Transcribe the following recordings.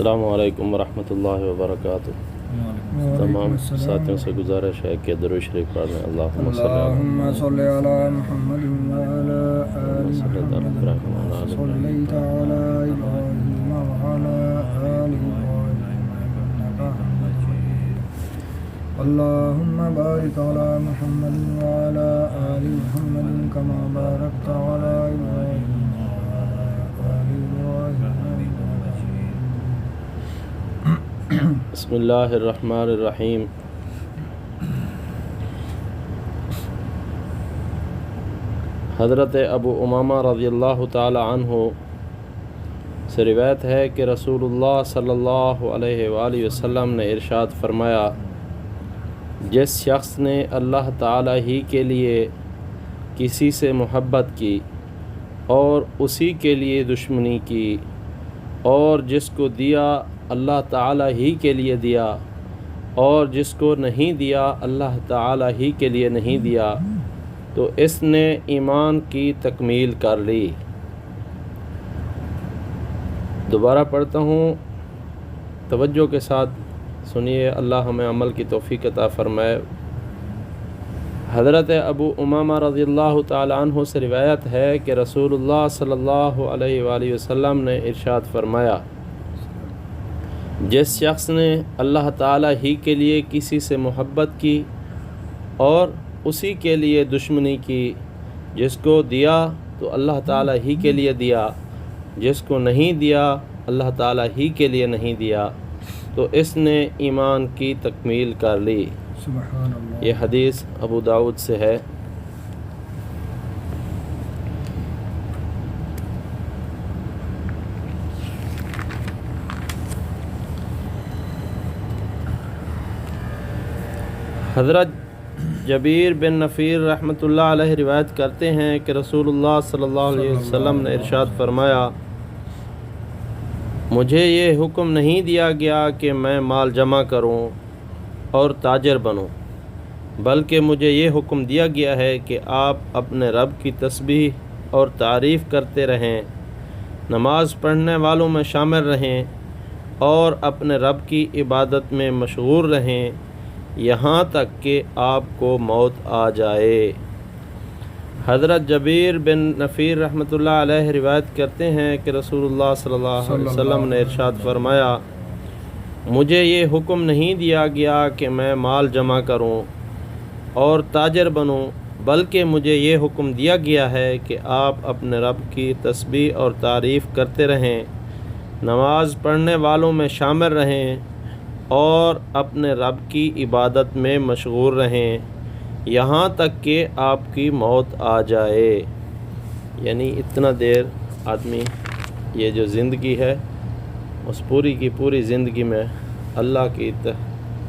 السلام علیکم ورحمۃ اللہ وبرکاتہ۔ تمام ساتھیوں سے گزارش ہے کہ درود شریف پڑھیں۔ اللہم صلی علی محمد وعلی آل محمد كما صلیت علی ابراہیم وعلی آل ابراہیم انک حمید مجید۔ اللہم بارک علی محمد وعلی آل محمد كما بارکت علی ابراہیم وعلی آل ابراہیم انک حمید مجید۔ بسم اللہ الرحمن الرحیم۔ حضرت ابو امامہ رضی اللہ تعالی عنہ سے روایت ہے کہ رسول اللہ صلی اللہ علیہ وآلہ وسلم نے ارشاد فرمایا، جس شخص نے اللہ تعالی ہی کے لیے کسی سے محبت کی اور اسی کے لیے دشمنی کی، اور جس کو دیا اللہ تعالی ہی کے لیے دیا، اور جس کو نہیں دیا اللہ تعالی ہی کے لیے نہیں دیا، تو اس نے ایمان کی تکمیل کر لی۔ دوبارہ پڑھتا ہوں، توجہ کے ساتھ سنیے، اللہ ہمیں عمل کی توفیق عطا فرمائے۔ حضرت ابو امامہ رضی اللہ تعالی عنہ سے روایت ہے کہ رسول اللہ صلی اللہ علیہ وآلہ وسلم نے ارشاد فرمایا، جس شخص نے اللہ تعالی ہی کے لیے کسی سے محبت کی اور اسی کے لیے دشمنی کی، جس کو دیا تو اللہ تعالی ہی کے لیے دیا، جس کو نہیں دیا اللہ تعالی ہی کے لیے نہیں دیا، تو اس نے ایمان کی تکمیل کر لی۔ سبحان اللہ۔ یہ حدیث ابو داؤد سے ہے۔ حضرت جبیر بن نفیر رحمۃ اللہ علیہ روایت کرتے ہیں کہ رسول اللہ صلی اللہ علیہ وسلم نے ارشاد فرمایا، مجھے یہ حکم نہیں دیا گیا کہ میں مال جمع کروں اور تاجر بنوں، بلکہ مجھے یہ حکم دیا گیا ہے کہ آپ اپنے رب کی تسبیح اور تعریف کرتے رہیں، نماز پڑھنے والوں میں شامل رہیں اور اپنے رب کی عبادت میں مشغول رہیں، یہاں تک کہ آپ کو موت آ جائے۔ حضرت جبیر بن نفیر رحمۃ اللہ علیہ روایت کرتے ہیں کہ رسول اللہ صلی اللہ علیہ وسلم نے ارشاد فرمایا، مجھے یہ حکم نہیں دیا گیا کہ میں مال جمع کروں اور تاجر بنوں، بلکہ مجھے یہ حکم دیا گیا ہے کہ آپ اپنے رب کی تسبیح اور تعریف کرتے رہیں، نماز پڑھنے والوں میں شامل رہیں اور اپنے رب کی عبادت میں مشغول رہیں، یہاں تک کہ آپ کی موت آ جائے۔ یعنی اتنا دیر آدمی یہ جو زندگی ہے اس پوری کی پوری زندگی میں اللہ کی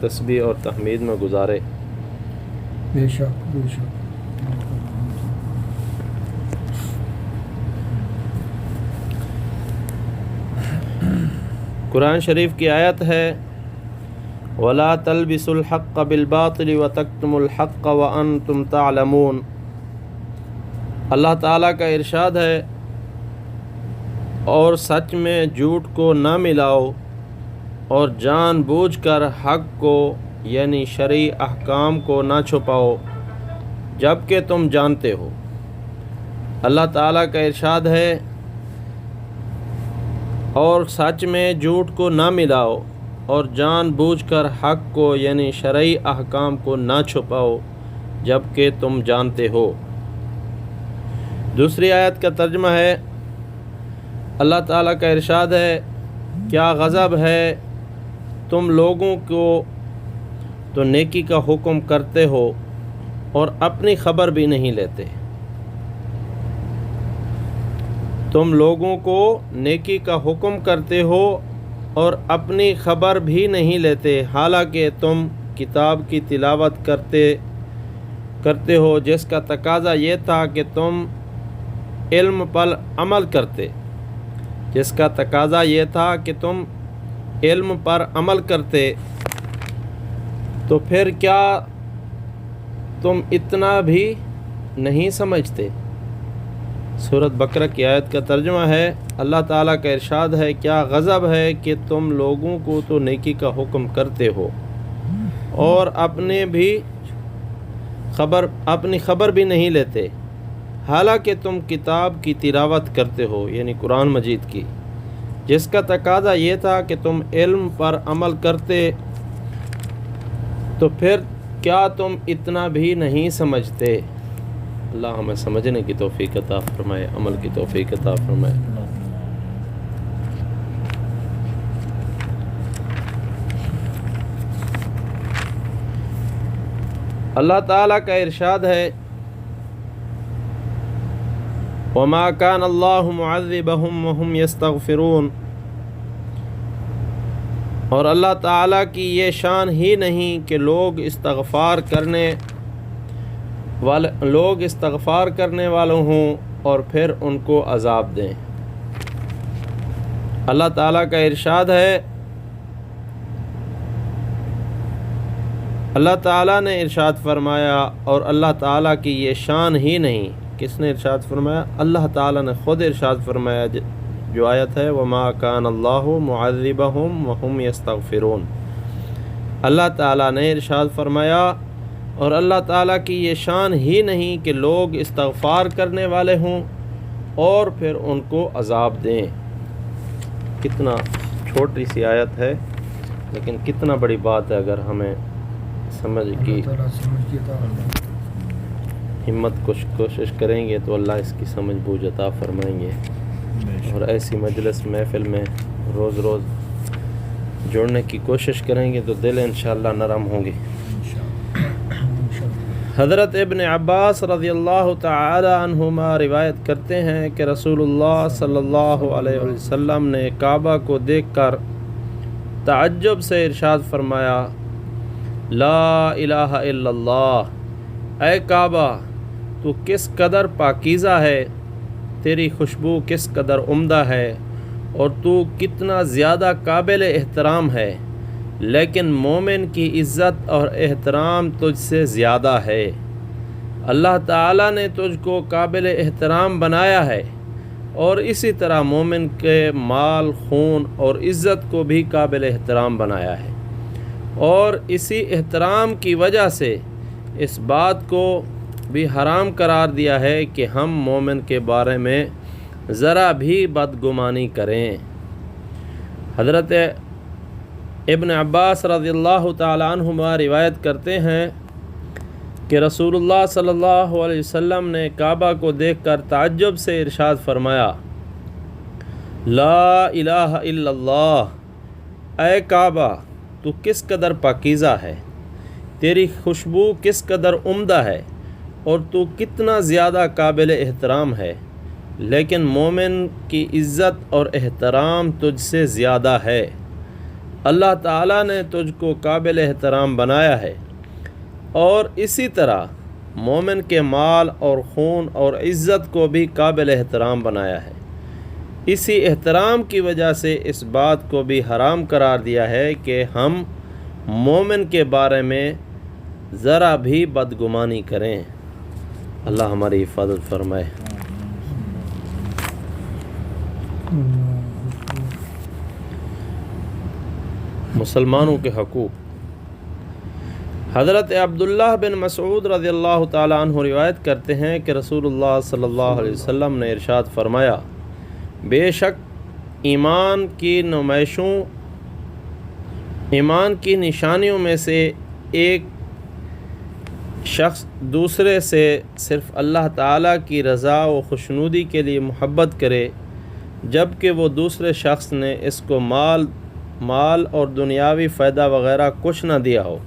تسبیح اور تحمید میں گزارے۔ بے شک بے شک۔ قرآن شریف کی آیت ہے، وَلَا تَلْبِسُوا الْحَقَّ بِالْبَاطِلِ وَتَكْتُمُوا الْحَقَّ وَأَنْتُمْ تَعْلَمُونَ۔ اللہ تعالیٰ کا ارشاد ہے، اور سچ میں جھوٹ کو نہ ملاؤ اور جان بوجھ کر حق کو یعنی شرعی احکام کو نہ چھپاؤ جبکہ تم جانتے ہو۔ اللہ تعالیٰ کا ارشاد ہے، اور سچ میں جھوٹ کو نہ ملاؤ اور جان بوجھ کر حق کو یعنی شرعی احکام کو نہ چھپاؤ جبکہ تم جانتے ہو۔ دوسری آیت کا ترجمہ ہے، اللہ تعالیٰ کا ارشاد ہے، کیا غضب ہے تم لوگوں کو تو نیکی کا حکم کرتے ہو اور اپنی خبر بھی نہیں لیتے۔ تم لوگوں کو نیکی کا حکم کرتے ہو اور اپنی خبر بھی نہیں لیتے، حالانکہ تم کتاب کی تلاوت کرتے ہو جس کا تقاضا یہ تھا کہ تم علم پر عمل کرتے، جس کا تقاضا یہ تھا کہ تم علم پر عمل کرتے، تو پھر کیا تم اتنا بھی نہیں سمجھتے؟ سورۃ بقرہ کی آیت کا ترجمہ ہے، اللہ تعالیٰ کا ارشاد ہے، کیا غضب ہے کہ تم لوگوں کو تو نیکی کا حکم کرتے ہو اور اپنی خبر بھی نہیں لیتے، حالانکہ تم کتاب کی تلاوت کرتے ہو، یعنی قرآن مجید کی، جس کا تقاضا یہ تھا کہ تم علم پر عمل کرتے، تو پھر کیا تم اتنا بھی نہیں سمجھتے؟ اللہ ہمیں سمجھنے کی توفیق عطا فرمائے، عمل کی توفیق عطا فرمائے۔ اللہ تعالیٰ کا ارشاد ہے، وَمَا كَانَ اللَّهُ مُعَذِّبَهُمْ وَهُمْ يَسْتَغْفِرُونَ، اور اللہ تعالیٰ کی یہ شان ہی نہیں کہ لوگ استغفار کرنے والوں ہوں اور پھر ان کو عذاب دیں۔ اللہ تعالیٰ کا ارشاد ہے، اللہ تعالیٰ نے ارشاد فرمایا، اور اللہ تعالیٰ کی یہ شان ہی نہیں۔ کس نے ارشاد فرمایا؟ اللہ تعالیٰ نے خود ارشاد فرمایا، جو آیت ہے، وَمَا كَانَ اللَّهُ مُعَذِّبَهُمْ وَهُمْ يَسْتَغْفِرُونَ۔ اللہ تعالیٰ نے ارشاد فرمایا، اور اللہ تعالیٰ کی یہ شان ہی نہیں کہ لوگ استغفار کرنے والے ہوں اور پھر ان کو عذاب دیں۔ کتنا چھوٹی سی آیت ہے، لیکن کتنا بڑی بات ہے اگر ہمیں سمجھ کی ہمت کوشش کریں گے تو اللہ اس کی سمجھ بوجھ عطا فرمائیں گے، اور ایسی مجلس محفل میں روز روز جڑنے کی کوشش کریں گے تو دل انشاءاللہ نرم ہوں گے۔ حضرت ابن عباس رضی اللہ تعالی عنہما روایت کرتے ہیں کہ رسول اللہ صلی اللہ علیہ وسلم نے کعبہ کو دیکھ کر تعجب سے ارشاد فرمایا، لا الہ الا اللہ، اے کعبہ تو کس قدر پاکیزہ ہے، تیری خوشبو کس قدر عمدہ ہے، اور تو کتنا زیادہ قابل احترام ہے، لیکن مومن کی عزت اور احترام تجھ سے زیادہ ہے۔ اللہ تعالیٰ نے تجھ کو قابل احترام بنایا ہے، اور اسی طرح مومن کے مال، خون اور عزت کو بھی قابل احترام بنایا ہے، اور اسی احترام کی وجہ سے اس بات کو بھی حرام قرار دیا ہے کہ ہم مومن کے بارے میں ذرا بھی بدگمانی کریں۔ حضرت ابن عباس رضی اللہ تعالی عنہما روایت کرتے ہیں کہ رسول اللہ صلی اللہ علیہ وسلم نے کعبہ کو دیکھ کر تعجب سے ارشاد فرمایا، لا الہ الا اللہ، اے کعبہ تو کس قدر پاکیزہ ہے، تیری خوشبو کس قدر عمدہ ہے، اور تو کتنا زیادہ قابل احترام ہے، لیکن مومن کی عزت اور احترام تجھ سے زیادہ ہے۔ اللہ تعالیٰ نے تجھ کو قابل احترام بنایا ہے، اور اسی طرح مومن کے مال اور خون اور عزت کو بھی قابل احترام بنایا ہے۔ اسی احترام کی وجہ سے اس بات کو بھی حرام قرار دیا ہے کہ ہم مومن کے بارے میں ذرا بھی بدگمانی کریں۔ اللہ ہماری حفاظت فرمائے۔ مسلمانوں کے حقوق۔ حضرت عبداللہ بن مسعود رضی اللہ تعالی عنہ روایت کرتے ہیں کہ رسول اللہ صلی اللہ علیہ وسلم نے ارشاد فرمایا، بے شک ایمان کی نشانیوں میں سے ایک شخص دوسرے سے صرف اللہ تعالیٰ کی رضا و خوشنودی کے لیے محبت کرے، جبکہ وہ دوسرے شخص نے اس کو مال اور دنیاوی فائدہ وغیرہ کچھ نہ دیا ہو،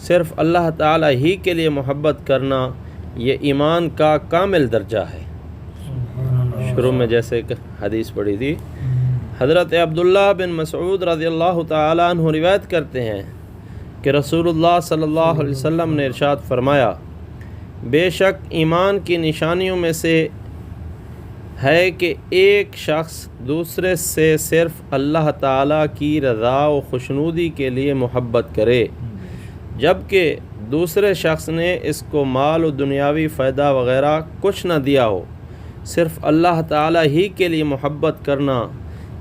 صرف اللہ تعالیٰ ہی کے لیے محبت کرنا یہ ایمان کا کامل درجہ ہے۔ شروع میں جیسے حدیث پڑھی تھی، حضرت عبداللہ بن مسعود رضی اللہ تعالی عنہ روایت کرتے ہیں کہ رسول اللہ صلی اللہ علیہ وسلم نے ارشاد فرمایا، بے شک ایمان کی نشانیوں میں سے ہے کہ ایک شخص دوسرے سے صرف اللہ تعالیٰ کی رضا و خوشنودی کے لیے محبت کرے، جبکہ دوسرے شخص نے اس کو مال و دنیاوی فائدہ وغیرہ کچھ نہ دیا ہو، صرف اللہ تعالی ہی کے لیے محبت کرنا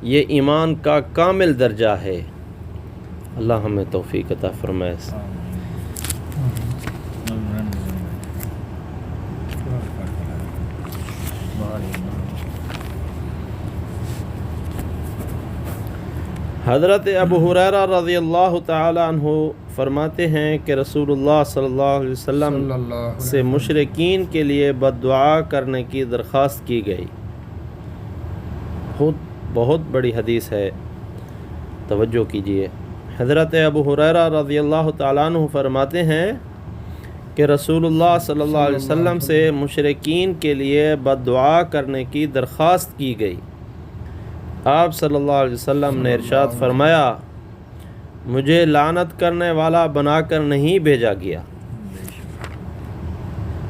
یہ ایمان کا کامل درجہ ہے۔ اللہ ہمیں توفیق عطا فرمائے۔ حضرت ابو ہریرہ رضی اللہ تعالی عنہ فرماتے ہیں کہ رسول اللہ صلی اللہ علیہ وسلم سے مشرکین کے لیے بد دعا کرنے کی درخواست کی گئی۔ بہت بڑی حدیث ہے، توجہ کیجیے۔ حضرت ابو ہریرہ رضی اللہ تعالیٰ عنہ فرماتے ہیں کہ رسول اللہ صلی اللہ علیہ وسلم سے مشرکین کے لیے بد دعا کرنے کی درخواست کی گئی۔ آپ صلی اللہ علیہ وسلم نے ارشاد فرمایا، مجھے لعنت کرنے والا بنا کر نہیں بھیجا گیا،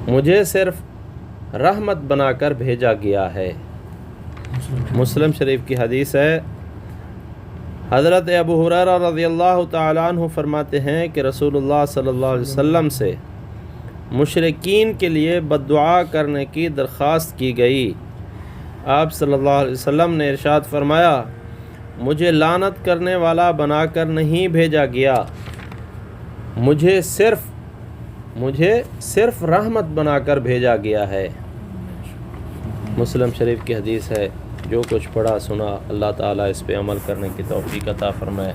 مجھے صرف رحمت بنا کر بھیجا گیا ہے۔ مسلم شریف کی حدیث ہے۔ حضرت ابو ہریرہ رضی اللہ تعالیٰ عنہ فرماتے ہیں کہ رسول اللہ صلی اللہ علیہ وسلم سے مشرکین کے لیے بد دعا کرنے کی درخواست کی گئی۔ آپ صلی اللہ علیہ وسلم نے ارشاد فرمایا، مجھے لعنت کرنے والا بنا کر نہیں بھیجا گیا، مجھے صرف رحمت بنا کر بھیجا گیا ہے۔ مسلم شریف کی حدیث ہے۔ جو کچھ پڑھا سنا اللہ تعالیٰ اس پہ عمل کرنے کی توفیق عطا فرمائے۔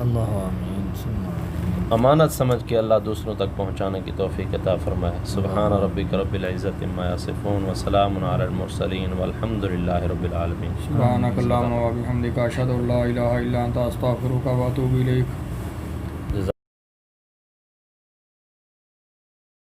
امانت سمجھ کے اللہ دوسروں تک پہنچانے کی توفیق عطا فرمائے۔ سبحان ربک رب العزت عما یصفون وسلام علی المرسلین والحمد للہ رب العالمین۔ سبحانک اللہم و بحمدک اشہد ان لا الہ الا انت استغفرک و اتوب الیک۔